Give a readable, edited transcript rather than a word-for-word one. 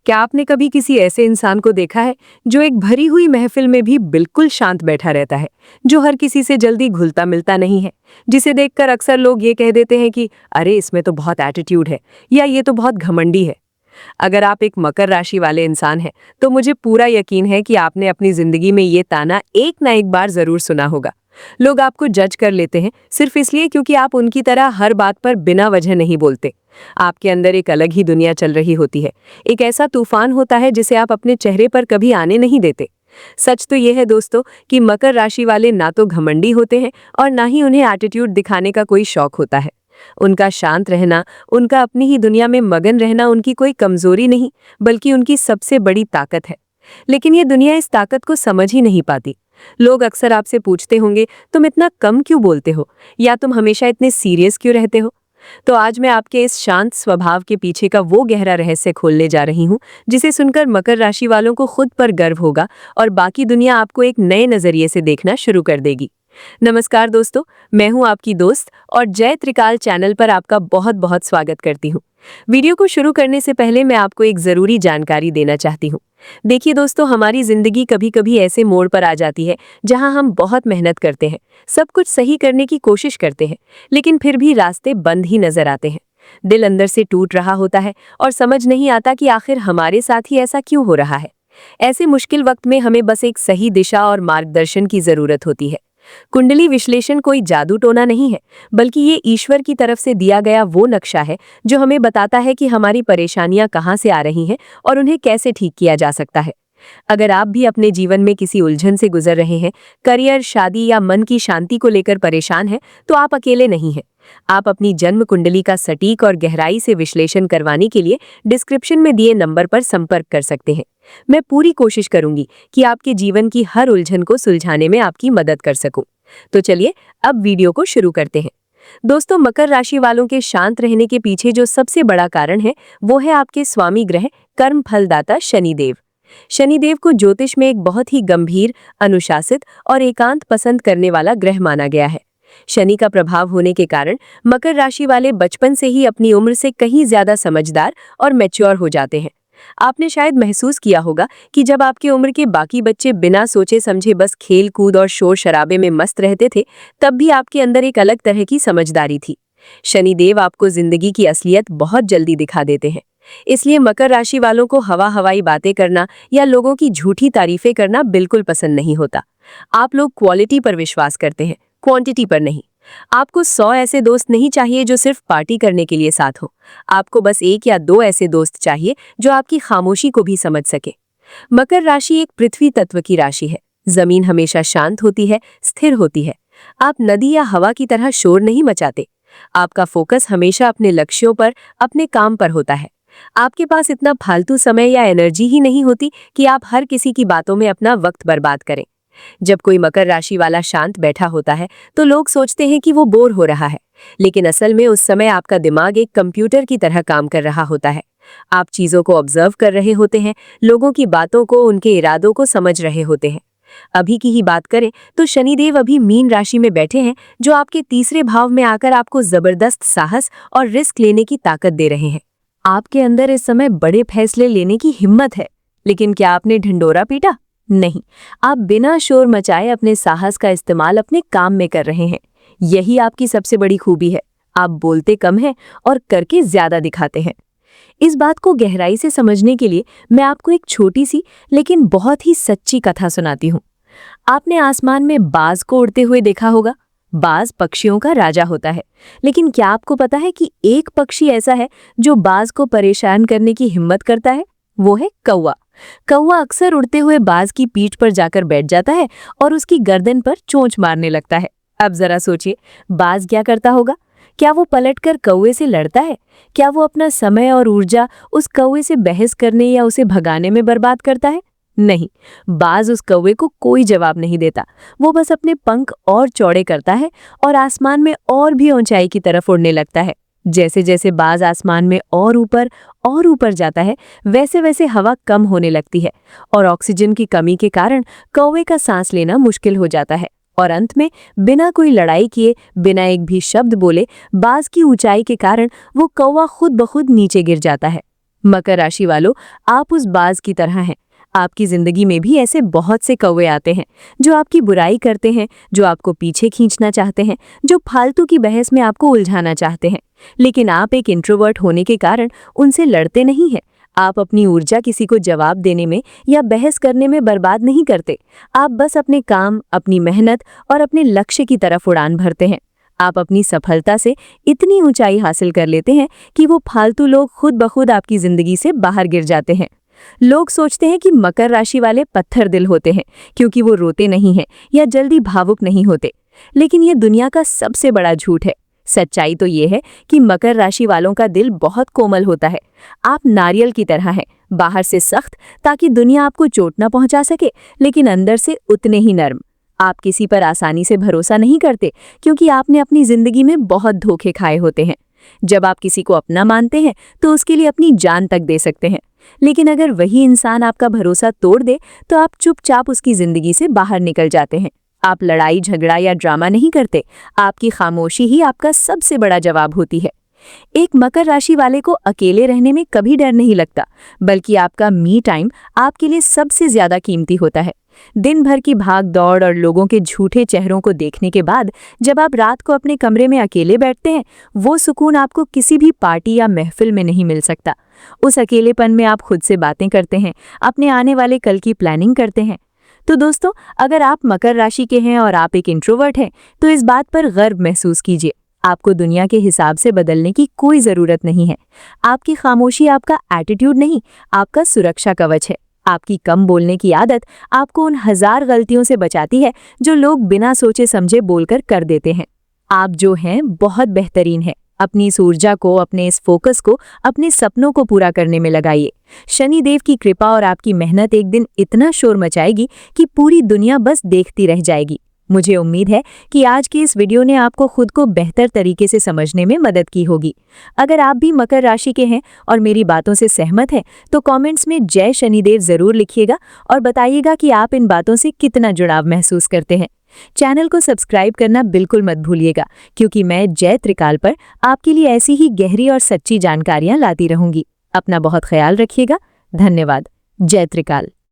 क्या आपने कभी किसी ऐसे इंसान को देखा है जो एक भरी हुई महफिल में भी बिल्कुल शांत बैठा रहता है, जो हर किसी से जल्दी घुलता मिलता नहीं है, जिसे देखकर अक्सर लोग ये कह देते हैं कि अरे इसमें तो बहुत एटीट्यूड है या ये तो बहुत घमंडी है। अगर आप एक मकर राशि वाले इंसान हैं, तो मुझे पूरा यकीन है कि आपने अपनी जिंदगी में ये ताना एक ना एक बार जरूर सुना होगा। लोग आपको जज कर लेते हैं सिर्फ इसलिए क्योंकि आप उनकी तरह हर बात पर बिना वजह नहीं बोलते। आपके अंदर एक अलग ही दुनिया चल रही होती है, एक ऐसा तूफान होता है जिसे आप अपने चेहरे पर कभी आने नहीं देते। सच तो यह है दोस्तों कि मकर राशि वाले ना तो घमंडी होते हैं और ना ही उन्हें एटीट्यूड दिखाने का कोई शौक होता है। उनका शांत रहना, उनका अपनी ही दुनिया में मगन रहना उनकी कोई कमजोरी नहीं, बल्कि उनकी सबसे बड़ी ताकत है। लेकिन ये दुनिया इस ताकत को समझ ही नहीं पाती। लोग अक्सर आपसे पूछते होंगे, तुम इतना कम क्यों बोलते हो, या तुम हमेशा इतने सीरियस क्यों रहते हो। तो आज मैं आपके इस शांत स्वभाव के पीछे का वो गहरा रहस्य खोलने जा रही हूँ, जिसे सुनकर मकर राशि वालों को खुद पर गर्व होगा और बाकी दुनिया आपको एक नए नजरिए से देखना शुरू कर देगी। नमस्कार दोस्तों, मैं हूं आपकी दोस्त और जय त्रिकाल चैनल पर आपका बहुत बहुत स्वागत करती हूं। वीडियो को शुरू करने से पहले मैं आपको एक जरूरी जानकारी देना चाहती हूं। देखिए दोस्तों, हमारी जिंदगी कभी कभी ऐसे मोड़ पर आ जाती है जहां हम बहुत मेहनत करते हैं, सब कुछ सही करने की कोशिश करते हैं, लेकिन फिर भी रास्ते बंद ही नजर आते हैं। दिल अंदर से टूट रहा होता है और समझ नहीं आता कि आखिर हमारे साथ ही ऐसा क्यों हो रहा है। ऐसे मुश्किल वक्त में हमें बस एक सही दिशा और मार्गदर्शन की जरूरत होती है। कुंडली विश्लेषण कोई जादू टोना नहीं है, बल्कि ये ईश्वर की तरफ से दिया गया वो नक्शा है जो हमें बताता है कि हमारी परेशानियां कहां से आ रही हैं और उन्हें कैसे ठीक किया जा सकता है। अगर आप भी अपने जीवन में किसी उलझन से गुजर रहे हैं, करियर, शादी या मन की शांति को लेकर परेशान हैं, तो आप अकेले नहीं हैं। आप अपनी जन्म कुंडली का सटीक और गहराई से विश्लेषण करवाने के लिए डिस्क्रिप्शन में दिए नंबर पर संपर्क कर सकते हैं। मैं पूरी कोशिश करूंगी कि आपके जीवन की हर उलझन को सुलझाने में आपकी मदद कर सकूं। तो चलिए अब वीडियो को शुरू करते हैं। दोस्तों, मकर राशि वालों के शांत रहने के पीछे जो सबसे बड़ा कारण है वो है आपके स्वामी ग्रह कर्म फलदाता शनिदेव। शनिदेव को ज्योतिष में एक बहुत ही गंभीर, अनुशासित और एकांत पसंद करने वाला ग्रह माना गया है। शनि का प्रभाव होने के कारण मकर राशि वाले बचपन से ही अपनी उम्र से कहीं ज्यादा समझदार और मैच्योर हो जाते हैं। आपने शायद महसूस किया होगा कि जब आपकी उम्र के बाकी बच्चे बिना सोचे समझे बस खेल कूद और शोर शराबे में मस्त रहते थे, तब भी आपके अंदर एक अलग तरह की समझदारी थी। शनिदेव आपको जिंदगी की असलियत बहुत जल्दी दिखा देते हैं। इसलिए मकर राशि वालों को हवा हवाई बातें करना या लोगों की झूठी तारीफें करना बिल्कुल पसंद नहीं होता। आप लोग क्वालिटी पर विश्वास करते हैं, क्वांटिटी पर नहीं। आपको 100 ऐसे दोस्त नहीं चाहिए जो सिर्फ पार्टी करने के लिए साथ हो। आपको बस 1 या 2 ऐसे दोस्त चाहिए जो आपकी खामोशी को भी समझ सके। मकर राशि एक पृथ्वी तत्व की राशि है। जमीन हमेशा शांत होती है, स्थिर होती है। आप नदी या हवा की तरह शोर नहीं मचाते। आपका फोकस हमेशा अपने लक्ष्यों पर, अपने काम पर होता है। आपके पास इतना फालतू समय या एनर्जी ही नहीं होती कि आप हर किसी की बातों में अपना वक्त बर्बाद करें। जब कोई मकर राशि वाला शांत बैठा होता है तो लोग सोचते हैं कि वो बोर हो रहा है, लेकिन असल में उस समय आपका दिमाग एक कंप्यूटर की तरह काम कर रहा होता है। आप चीजों को ऑब्जर्व कर रहे होते हैं, लोगों की बातों को, उनके इरादों को समझ रहे होते हैं। अभी की ही बात करें तो शनिदेव अभी मीन राशि में बैठे हैं, जो आपके तीसरे भाव में आकर आपको जबरदस्त साहस और रिस्क लेने की ताकत दे रहे हैं। आपके अंदर इस समय बड़े फैसले लेने की हिम्मत है, लेकिन क्या आपने ढिंडोरा पीटा? नहीं, आप बिना शोर मचाए अपने साहस का इस्तेमाल अपने काम में कर रहे हैं। यही आपकी सबसे बड़ी खूबी है। आप बोलते कम हैं और करके ज्यादा दिखाते हैं। इस बात को गहराई से समझने के लिए मैं आपको एक छोटी सी लेकिन बहुत ही सच्ची कथा सुनाती हूँ। आपने आसमान में बाज को उड़ते हुए देखा होगा। बाज पक्षियों का राजा होता है, लेकिन क्या आपको पता है कि एक पक्षी ऐसा है जो बाज को परेशान करने की हिम्मत करता है? वो है कौवा। कौवा अक्सर उड़ते हुए बाज की पीठ पर जाकर बैठ जाता है और उसकी गर्दन पर चोंच मारने लगता है। अब जरा सोचिए, बाज क्या करता होगा? क्या वो पलटकर कौवे से लड़ता है? क्या वो अपना समय और ऊर्जा उस कौवे से बहस करने या उसे भगाने में बर्बाद करता है? नहीं, बाज उस कौवे को कोई जवाब नहीं देता। वो बस अपने पंख और चौड़े करता है और आसमान में और भी ऊंचाई की तरफ उड़ने लगता है। जैसे जैसे बाज आसमान में और ऊपर जाता है, वैसे वैसे हवा कम होने लगती है और ऑक्सीजन की कमी के कारण कौवे का सांस लेना मुश्किल हो जाता है और अंत में बिना कोई लड़ाई किए, बिना एक भी शब्द बोले, बाज की ऊंचाई के कारण वो कौवा खुद ब खुद नीचे गिर जाता है। मकर राशि वालों, आप उस बाज की तरह हैं। आपकी जिंदगी में भी ऐसे बहुत से कौवे आते हैं जो आपकी बुराई करते हैं, जो आपको पीछे खींचना चाहते हैं, जो फालतू की बहस में आपको उलझाना चाहते हैं। लेकिन आप एक इंट्रोवर्ट होने के कारण उनसे लड़ते नहीं हैं। आप अपनी ऊर्जा किसी को जवाब देने में या बहस करने में बर्बाद नहीं करते। आप बस अपने काम, अपनी मेहनत और अपने लक्ष्य की तरफ उड़ान भरते हैं। आप अपनी सफलता से इतनी ऊंचाई हासिल कर लेते हैं कि वो फालतू लोग खुद ब खुद आपकी जिंदगी से बाहर गिर जाते हैं। लोग सोचते हैं कि मकर राशि वाले पत्थर दिल होते हैं क्योंकि वो रोते नहीं हैं या जल्दी भावुक नहीं होते। लेकिन ये दुनिया का सबसे बड़ा झूठ है। सच्चाई तो ये है कि मकर राशि वालों का दिल बहुत कोमल होता है। आप नारियल की तरह हैं, बाहर से सख्त ताकि दुनिया आपको चोट न पहुंचा सके, लेकिन अंदर से उतने ही नर्म। आप किसी पर आसानी से भरोसा नहीं करते क्योंकि आपने अपनी जिंदगी में बहुत धोखे खाए होते हैं। जब आप किसी को अपना मानते हैं तो उसके लिए अपनी जान तक दे सकते हैं, लेकिन अगर वही इंसान आपका भरोसा तोड़ दे तो आप चुपचाप उसकी जिंदगी से बाहर निकल जाते हैं। आप लड़ाई झगड़ा या ड्रामा नहीं करते, आपकी खामोशी ही आपका सबसे बड़ा जवाब होती है। एक मकर राशि वाले को अकेले रहने में कभी डर नहीं लगता, बल्कि आपका मी टाइम आपके लिए सबसे ज्यादा कीमती होता है। दिन भर की भाग दौड़ और लोगों के झूठे चेहरों को देखने के बाद जब आप रात को अपने कमरे में अकेले बैठते हैं, वो सुकून आपको किसी भी पार्टी या महफिल में नहीं मिल सकता। उस अकेलेपन में आप खुद से बातें करते हैं, अपने आने वाले कल की प्लानिंग करते हैं। तो दोस्तों, अगर आप मकर राशि के हैं और आप एक इंट्रोवर्ट हैं, तो इस बात पर गर्व महसूस कीजिए। आपको दुनिया के हिसाब से बदलने की कोई जरूरत नहीं है। आपकी खामोशी आपका एटीट्यूड नहीं, आपका सुरक्षा कवच है। आपकी कम बोलने की आदत आपको उन 1000 गलतियों से बचाती है जो लोग बिना सोचे समझे बोलकर कर देते हैं। आप जो हैं बहुत बेहतरीन हैं। अपनी इस ऊर्जा को, अपने इस फोकस को अपने सपनों को पूरा करने में लगाइए। शनिदेव की कृपा और आपकी मेहनत एक दिन इतना शोर मचाएगी कि पूरी दुनिया बस देखती रह जाएगी। मुझे उम्मीद है कि आज की इस वीडियो ने आपको खुद को बेहतर तरीके से समझने में मदद की होगी। अगर आप भी मकर राशि के हैं और मेरी बातों से सहमत हैं, तो कमेंट्स में जय शनिदेव जरूर लिखिएगा और बताइएगा कि आप इन बातों से कितना जुड़ाव महसूस करते हैं। चैनल को सब्सक्राइब करना बिल्कुल मत भूलिएगा, क्योंकि मैं जय त्रिकाल पर आपके लिए ऐसी ही गहरी और सच्ची जानकारियां लाती रहूंगी। अपना बहुत ख्याल रखिएगा। धन्यवाद। जय त्रिकाल।